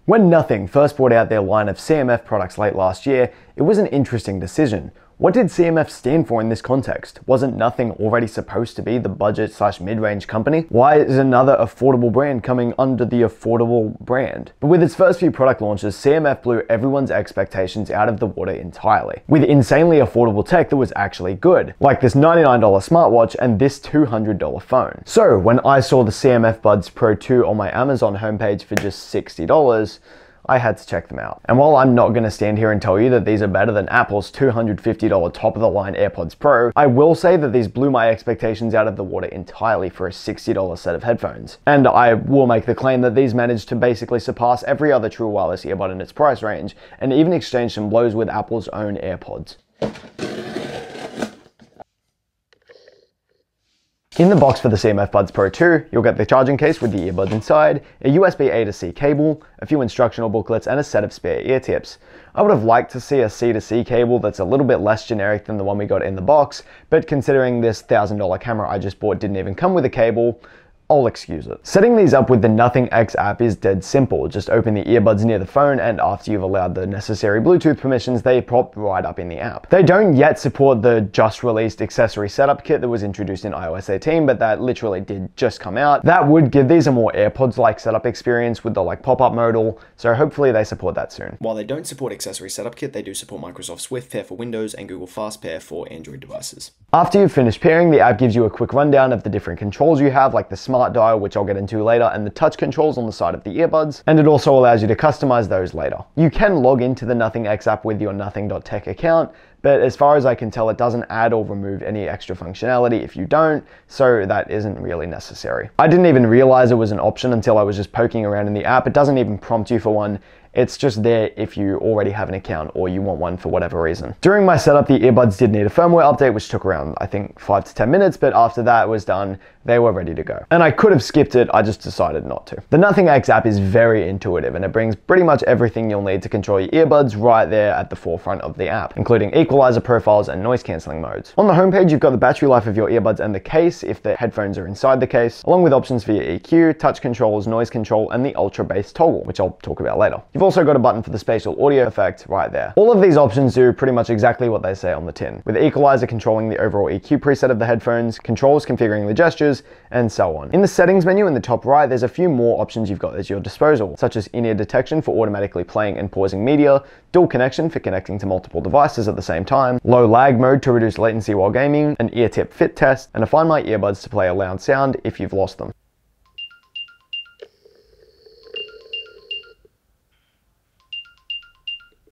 When Nothing first brought out their line of CMF products late last year, it was an interesting decision. What did CMF stand for in this context? Wasn't Nothing already supposed to be the budget/mid-range company? Why is another affordable brand coming under the affordable brand? But with its first few product launches, CMF blew everyone's expectations out of the water entirely, with insanely affordable tech that was actually good, like this $99 smartwatch and this $200 phone. So when I saw the CMF Buds Pro 2 on my Amazon homepage for just $60, I had to check them out. And while I'm not going to stand here and tell you that these are better than Apple's $250 top-of-the-line AirPods Pro, I will say that these blew my expectations out of the water entirely for a $60 set of headphones. And I will make the claim that these managed to basically surpass every other true wireless earbud in its price range, and even exchange some blows with Apple's own AirPods. In the box for the CMF Buds Pro 2, you'll get the charging case with the earbuds inside, a USB A to C cable, a few instructional booklets, and a set of spare ear tips. I would have liked to see a C to C cable that's a little bit less generic than the one we got in the box, but considering this $1,000 camera I just bought didn't even come with a cable, I'll excuse it. Setting these up with the Nothing X app is dead simple. Just open the earbuds near the phone, and after you've allowed the necessary Bluetooth permissions, they pop right up in the app. They don't yet support the just released accessory setup kit that was introduced in iOS 18, but that literally did just come out. That would give these a more AirPods-like setup experience with the pop-up modal, so hopefully they support that soon. While they don't support accessory setup kit, they do support Microsoft Swift Pair for Windows and Google Fast Pair for Android devices. After you've finished pairing, the app gives you a quick rundown of the different controls you have, like the smart dial, which I'll get into later, and the touch controls on the side of the earbuds, and it also allows you to customize those later. You can log into the Nothing X app with your nothing.tech account, but as far as I can tell, it doesn't add or remove any extra functionality if you don't, so that isn't really necessary. I didn't even realize it was an option until I was just poking around in the app. It doesn't even prompt you for one. It's just there if you already have an account or you want one for whatever reason. During my setup, the earbuds did need a firmware update, which took around, I think, 5 to 10 minutes, but after that was done, they were ready to go. And I could have skipped it, I just decided not to. The Nothing X app is very intuitive, and it brings pretty much everything you'll need to control your earbuds right there at the forefront of the app, including equalizer profiles and noise cancelling modes. On the homepage, you've got the battery life of your earbuds and the case, if the headphones are inside the case, along with options for your EQ, touch controls, noise control, and the ultra bass toggle, which I'll talk about later. You've also got a button for the spatial audio effect right there. All of these options do pretty much exactly what they say on the tin, with the equalizer controlling the overall EQ preset of the headphones, controls configuring the gestures, and so on. In the settings menu in the top right, there's a few more options you've got at your disposal, such as in-ear detection for automatically playing and pausing media, dual connection for connecting to multiple devices at the same time, low lag mode to reduce latency while gaming, an ear tip fit test, and a Find My Earbuds to play a loud sound if you've lost them.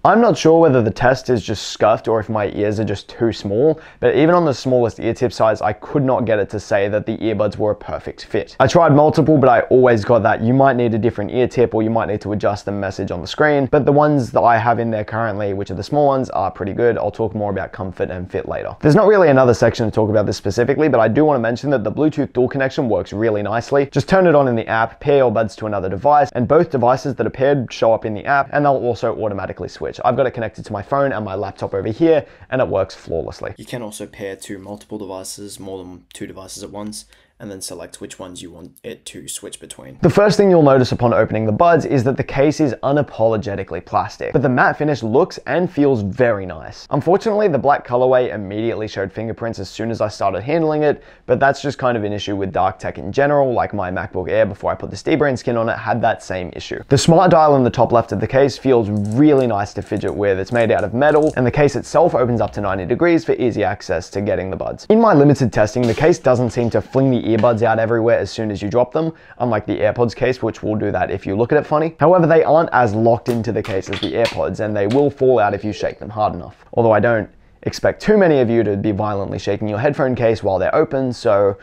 I'm not sure whether the test is just scuffed or if my ears are just too small, but even on the smallest ear tip size, I could not get it to say that the earbuds were a perfect fit. I tried multiple, but I always got that you might need a different ear tip or you might need to adjust the message on the screen, but the ones that I have in there currently, which are the small ones, are pretty good. I'll talk more about comfort and fit later. There's not really another section to talk about this specifically, but I do want to mention that the Bluetooth dual connection works really nicely. Just turn it on in the app, pair your buds to another device, and both devices that are paired show up in the app, and they'll also automatically switch. I've got it connected to my phone and my laptop over here, and it works flawlessly. You can also pair to multiple devices, more than 2 devices at once, and then select which ones you want it to switch between. The first thing you'll notice upon opening the buds is that the case is unapologetically plastic, but the matte finish looks and feels very nice. Unfortunately, the black colorway immediately showed fingerprints as soon as I started handling it, but that's just kind of an issue with dark tech in general, like my MacBook Air before I put the Stebrain skin on it had that same issue. The smart dial in the top left of the case feels really nice to fidget with. It's made out of metal, and the case itself opens up to 90 degrees for easy access to getting the buds. In my limited testing, the case doesn't seem to fling the earbuds out everywhere as soon as you drop them, unlike the AirPods case, which will do that if you look at it funny. However, they aren't as locked into the case as the AirPods, and they will fall out if you shake them hard enough. Although I don't expect too many of you to be violently shaking your headphone case while they're open, so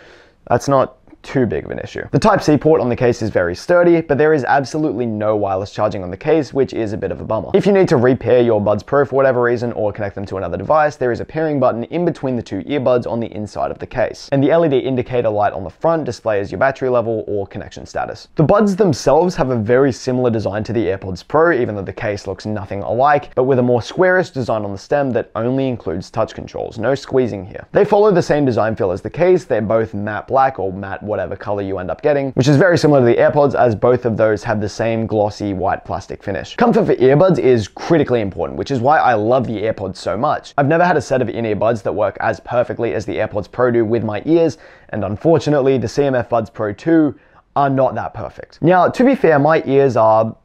that's not too big of an issue. The Type-C port on the case is very sturdy, but there is absolutely no wireless charging on the case, which is a bit of a bummer. If you need to repair your Buds Pro for whatever reason or connect them to another device, there is a pairing button in between the 2 earbuds on the inside of the case, and the LED indicator light on the front displays your battery level or connection status. The buds themselves have a very similar design to the AirPods Pro, even though the case looks nothing alike, but with a more squarish design on the stem that only includes touch controls. No squeezing here. They follow the same design feel as the case. They're both matte black or matte whatever whatever color you end up getting, which is very similar to the AirPods, as both of those have the same glossy white plastic finish. Comfort for earbuds is critically important, which is why I love the AirPods so much. I've never had a set of in-ear buds that work as perfectly as the AirPods Pro do with my ears, and unfortunately the CMF Buds Pro 2 are not that perfect. Now, to be fair, my ears are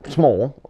small,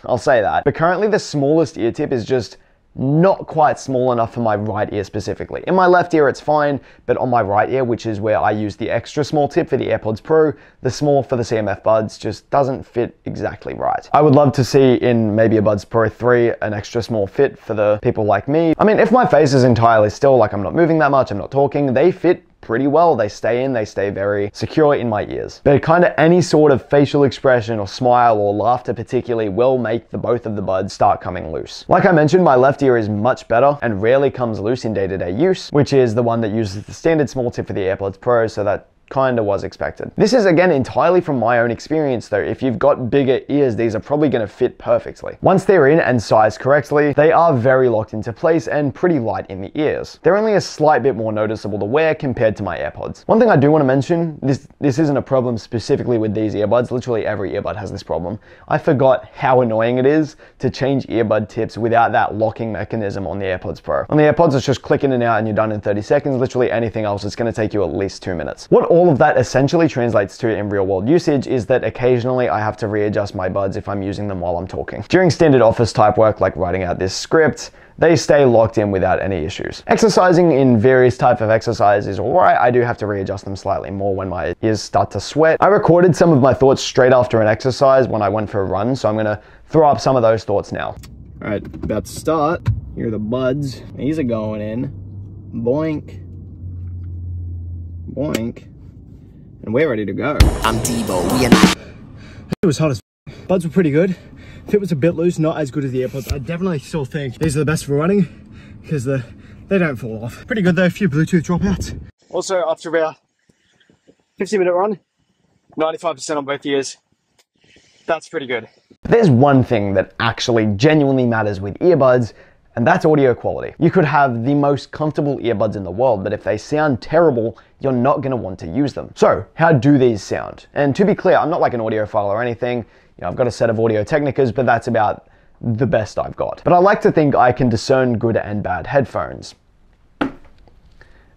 I'll say that, but currently the smallest ear tip is just not quite small enough for my right ear specifically. In my left ear it's fine, but on my right ear, which is where I use the extra small tip for the AirPods Pro, the small for the CMF Buds just doesn't fit exactly right. I would love to see in maybe a Buds Pro 3 an extra small fit for the people like me. I mean, if my face is entirely still, like I'm not moving that much, I'm not talking, they fit pretty well. They stay very secure in my ears. But kind of any sort of facial expression or smile or laughter particularly will make both of the buds start coming loose. Like I mentioned, my left ear is much better and rarely comes loose in day-to-day use, which is the one that uses the standard small tip for the AirPods Pro, so that kind of was expected. This is again entirely from my own experience though. If you've got bigger ears, these are probably going to fit perfectly. Once they're in and sized correctly, they are very locked into place and pretty light in the ears. They're only a slight bit more noticeable to wear compared to my AirPods. One thing I do want to mention, this isn't a problem specifically with these earbuds, literally every earbud has this problem. I forgot how annoying it is to change earbud tips without that locking mechanism on the AirPods Pro. On the AirPods, it's just click in and out and you're done in 30 seconds. Literally anything else, it's going to take you at least 2 minutes. What all of that essentially translates to in real world usage is that occasionally I have to readjust my buds if I'm using them while I'm talking. During standard office type work like writing out this script, they stay locked in without any issues. Exercising in various types of exercise is alright. I do have to readjust them slightly more when my ears start to sweat. I recorded some of my thoughts straight after an exercise when I went for a run, so I'm gonna throw up some of those thoughts now. Alright, about to start. Here are the buds. These are going in. Boink. Boink. And we're ready to go. I'm Debo. It was hot as f. Buds were pretty good. Fit was a bit loose, not as good as the AirPods. I definitely still think these are the best for running because they don't fall off. Pretty good though, a few Bluetooth dropouts. Also, after about 50-minute run, 95% on both ears. That's pretty good. There's one thing that actually genuinely matters with earbuds, and that's audio quality. You could have the most comfortable earbuds in the world, but if they sound terrible, you're not gonna want to use them. So, how do these sound? And to be clear, I'm not like an audiophile or anything. You know, I've got a set of Audio-Technicas, but that's about the best I've got. But I like to think I can discern good and bad headphones.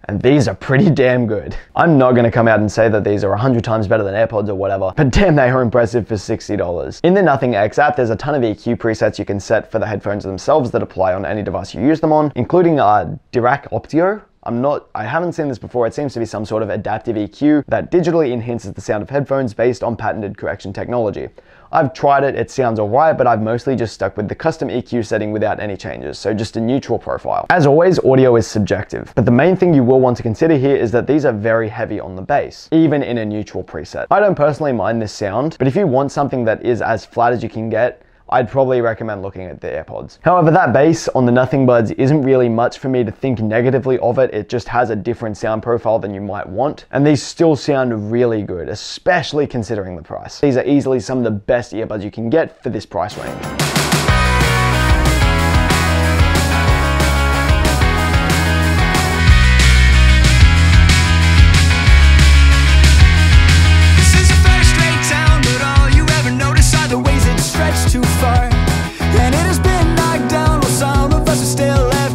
And these are pretty damn good. I'm not gonna come out and say that these are 100 times better than AirPods or whatever, but damn, they are impressive for $60. In the Nothing X app, there's a ton of EQ presets you can set for the headphones themselves that apply on any device you use them on, including Dirac Optio. I haven't seen this before. It seems to be some sort of adaptive EQ that digitally enhances the sound of headphones based on patented correction technology. I've tried it, it sounds alright, but I've mostly just stuck with the custom EQ setting without any changes, so just a neutral profile. As always, audio is subjective, but the main thing you will want to consider here is that these are very heavy on the bass, even in a neutral preset. I don't personally mind this sound, but if you want something that is as flat as you can get, I'd probably recommend looking at the AirPods. However, that bass on the Nothing Buds isn't really much for me to think negatively of it. It just has a different sound profile than you might want. And these still sound really good, especially considering the price. These are easily some of the best earbuds you can get for this price range.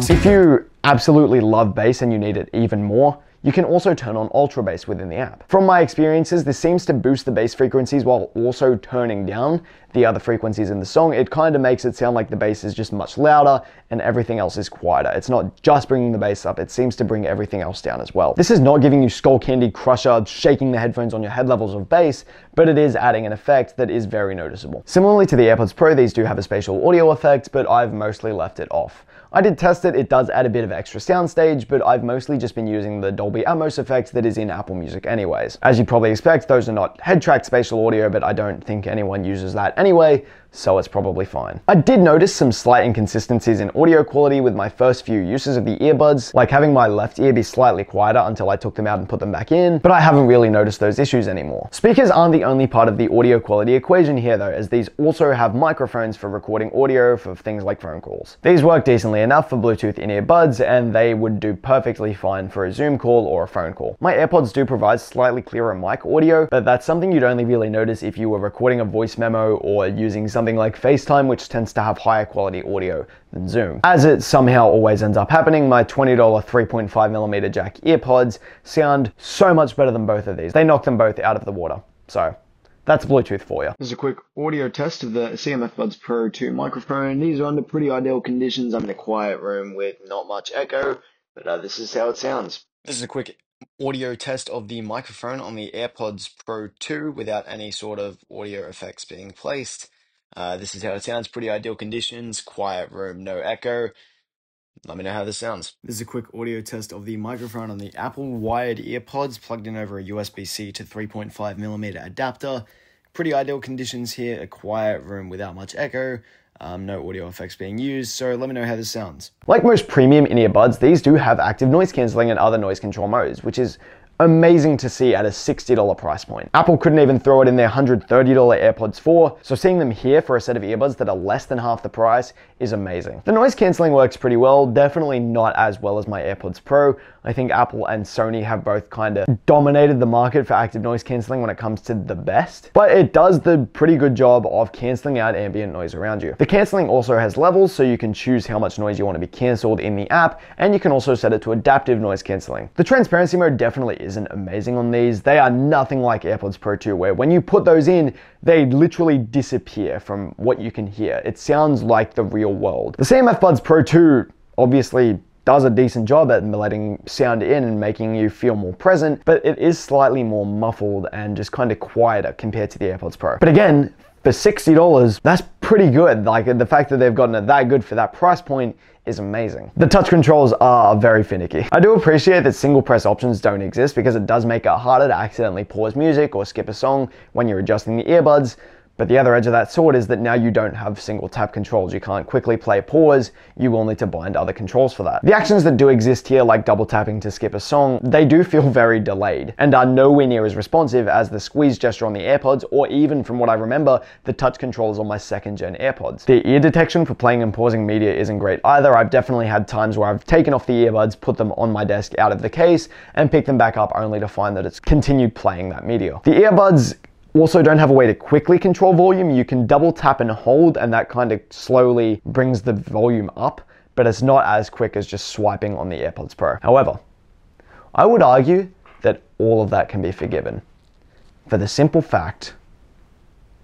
If you absolutely love bass and you need it even more, you can also turn on ultra bass within the app. From my experiences, this seems to boost the bass frequencies while also turning down the other frequencies in the song. It kind of makes it sound like the bass is just much louder and everything else is quieter. It's not just bringing the bass up, it seems to bring everything else down as well. This is not giving you skull candy crusher, shaking the headphones on your head levels of bass, but it is adding an effect that is very noticeable. Similarly to the AirPods Pro, these do have a spatial audio effect, but I've mostly left it off. I did test it, it does add a bit of extra soundstage, but I've mostly just been using the Dolby Atmos effect that is in Apple Music anyways. As you'd probably expect, those are not head-tracked spatial audio, but I don't think anyone uses that anyway, so it's probably fine. I did notice some slight inconsistencies in audio quality with my first few uses of the earbuds, like having my left ear be slightly quieter until I took them out and put them back in, but I haven't really noticed those issues anymore. Speakers aren't the only part of the audio quality equation here though, as these also have microphones for recording audio for things like phone calls. These work decently enough for Bluetooth in-ear buds, and they would do perfectly fine for a Zoom call or a phone call. My AirPods do provide slightly clearer mic audio, but that's something you'd only really notice if you were recording a voice memo or using something like FaceTime, which tends to have higher quality audio than Zoom. As it somehow always ends up happening, my $20 3.5mm jack earpods sound so much better than both of these. They knock them both out of the water. So that's Bluetooth for you. This is a quick audio test of the CMF Buds Pro 2 microphone. These are under pretty ideal conditions. I'm in a quiet room with not much echo, but this is how it sounds. This is a quick audio test of the microphone on the AirPods Pro 2 without any sort of audio effects being placed. This is how it sounds, pretty ideal conditions, quiet room, no echo. Let me know how this sounds. This is a quick audio test of the microphone on the Apple wired earpods plugged in over a USB-C to 3.5mm adapter. Pretty ideal conditions here, a quiet room without much echo. No audio effects being used, so let me know how this sounds. Like most premium in-ear buds, these do have active noise cancelling and other noise control modes, which is amazing to see at a $60 price point. Apple couldn't even throw it in their $130 AirPods 4, so seeing them here for a set of earbuds that are less than half the price is amazing. The noise cancelling works pretty well, definitely not as well as my AirPods Pro. I think Apple and Sony have both kind of dominated the market for active noise cancelling when it comes to the best, but it does the pretty good job of cancelling out ambient noise around you. The cancelling also has levels, so you can choose how much noise you want to be cancelled in the app, and you can also set it to adaptive noise cancelling. The transparency mode definitely isn't amazing on these. They are nothing like AirPods Pro 2, where when you put those in, they literally disappear from what you can hear. It sounds like the real world. The CMF Buds Pro 2 obviously does a decent job at letting sound in and making you feel more present, but it is slightly more muffled and just kind of quieter compared to the AirPods Pro. But again, for $60, that's pretty good. Like, the fact that they've gotten it that good for that price point is amazing. The touch controls are very finicky. I do appreciate that single press options don't exist because it does make it harder to accidentally pause music or skip a song when you're adjusting the earbuds. But the other edge of that sword is that now you don't have single tap controls. You can't quickly play pause. You will need to bind other controls for that. The actions that do exist here, like double tapping to skip a song, they do feel very delayed and are nowhere near as responsive as the squeeze gesture on the AirPods, or even, from what I remember, the touch controls on my second gen AirPods. The ear detection for playing and pausing media isn't great either. I've definitely had times where I've taken off the earbuds, put them on my desk out of the case, and picked them back up only to find that it's continued playing that media. The earbuds also don't have a way to quickly control volume. You can double tap and hold, and that kind of slowly brings the volume up, but it's not as quick as just swiping on the AirPods Pro. However, I would argue that all of that can be forgiven for the simple fact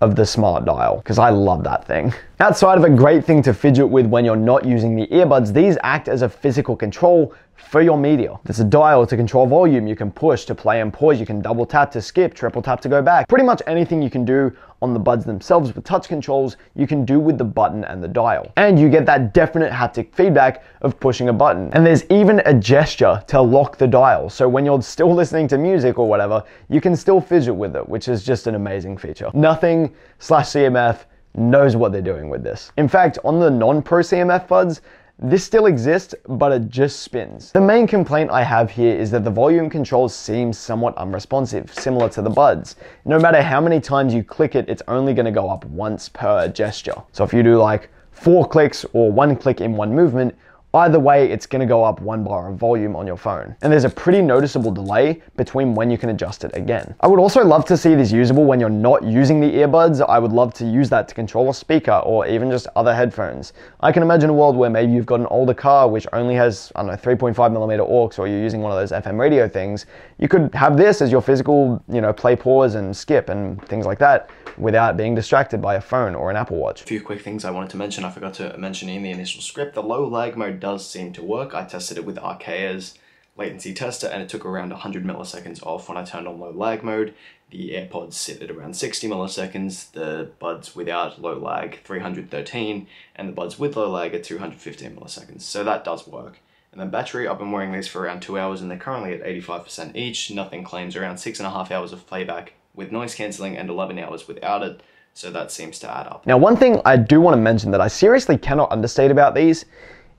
of the smart dial, because I love that thing. Outside of a great thing to fidget with when you're not using the earbuds, these act as a physical control for your media. There's a dial to control volume. You can push to play and pause. You can double tap to skip, triple tap to go back. Pretty much anything you can do on the buds themselves with touch controls, you can do with the button and the dial. And you get that definite haptic feedback of pushing a button. And there's even a gesture to lock the dial. So when you're still listening to music or whatever, you can still fidget with it, which is just an amazing feature. Nothing/CMF knows what they're doing with this. In fact, on the non-pro CMF buds, this still exists, but it just spins. The main complaint I have here is that the volume controls seem somewhat unresponsive, similar to the buds. No matter how many times you click it, it's only gonna go up once per gesture. So if you do like 4 clicks or 1 click in one movement, either way, it's gonna go up 1 bar of volume on your phone. And there's a pretty noticeable delay between when you can adjust it again. I would also love to see this usable when you're not using the earbuds. I would love to use that to control a speaker or even just other headphones. I can imagine a world where maybe you've got an older car which only has, I don't know, 3.5mm aux, or you're using one of those FM radio things. You could have this as your physical, play, pause, and skip and things like that without being distracted by a phone or an Apple Watch. A few quick things I wanted to mention. I forgot to mention in the initial script. The low lag mode does seem to work. I tested it with Archaea's latency latency and it took around 100 milliseconds off when I turned on low lag mode. The AirPods sit at around 60 milliseconds, the buds without low lag 313, and the buds with low lag at 215 milliseconds. So that does work. And then battery, I've been wearing these for around 2 hours and they're currently at 85% each. Nothing claims around 6.5 hours of playback with noise cancelling and 11 hours without it. So that seems to add up. Now, one thing I do want to mention that I seriously cannot understate about these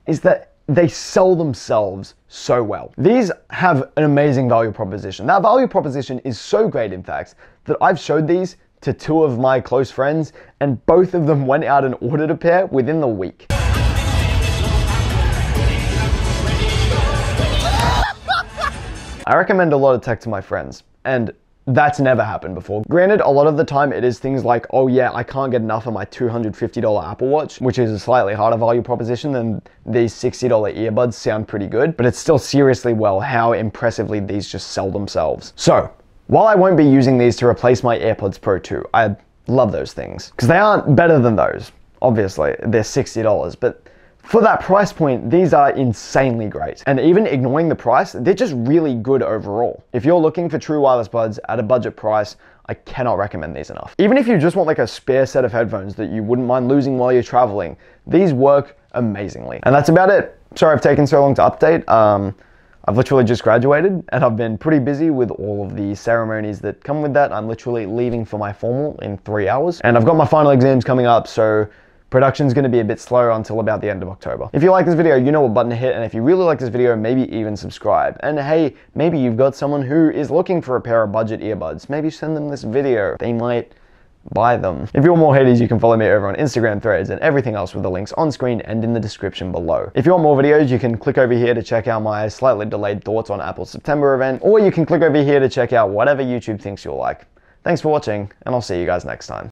is that they sell themselves so well. These have an amazing value proposition. That value proposition is so great, in fact, that I've showed these to 2 of my close friends, and both of them went out and ordered a pair within the week. I recommend a lot of tech to my friends, and that's never happened before. Granted, a lot of the time it is things like, oh yeah, I can't get enough of my $250 Apple Watch, which is a slightly harder value proposition than these $60 earbuds. Sound pretty good, but it's still seriously well how impressively these just sell themselves. So, while I won't be using these to replace my AirPods Pro 2, I love those things, because they aren't better than those. Obviously, they're $60, but for that price point, these are insanely great. And even ignoring the price, they're just really good overall. If you're looking for true wireless buds at a budget price, I cannot recommend these enough. Even if you just want like a spare set of headphones that you wouldn't mind losing while you're traveling, these work amazingly. And that's about it. Sorry I've taken so long to update. I've literally just graduated and I've been pretty busy with all of the ceremonies that come with that. I'm literally leaving for my formal in 3 hours, and I've got my final exams coming up, so production's going to be a bit slow until about the end of October. If you like this video, you know what button to hit, and if you really like this video, maybe even subscribe. And hey, maybe you've got someone who is looking for a pair of budget earbuds. Maybe send them this video. They might buy them. If you want more Hades, you can follow me over on Instagram, Threads, and everything else with the links on screen and in the description below. If you want more videos, you can click over here to check out my slightly delayed thoughts on Apple's September event, or you can click over here to check out whatever YouTube thinks you'll like. Thanks for watching, and I'll see you guys next time.